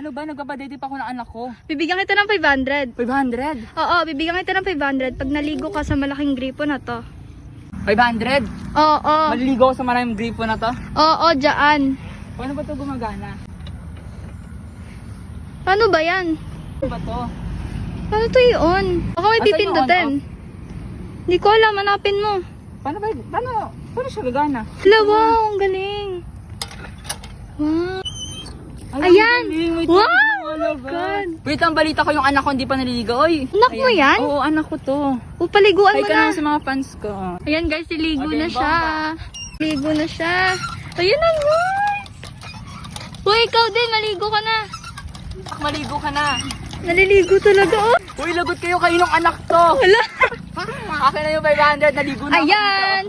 Ano ba? Nagpapadate pa ako ng anak ko. Bibigyan kita ng 500. 500? Oo, bibigyan kita ng 500 pag naligo ka sa malaking gripo na to. 500? Oo. Maliligo ako sa maraming gripo na to? Oo, dyan. Paano ba ito gumagana? Paano ba yan? Ano ba to? Paano to i-on? Baka may Asan yung pipindutin. Hindi ko alam, hanapin mo. Paano siya gagana? Hala, wow, ang galing. Wow. Ay, Ayan! ang galing, may Wow! tubig, Oh my God. Wait lang, balita ko yung anak ko hindi pa naliligo. Oy, Anak mo yan? Oo, anak ko to. O, paliguan Hi mo ka na. na sa mga fans ko. Ayan guys, siligo Okay, na siya. Ligo na siya. Ayan na guys. Uy, ikaw din, maligo ka na. Maligo ka na. Naliligo talaga, oh. Uy, lagot kayo ng anak to. Wala. Akin na yung 500, naligo na ako dito. Ayan.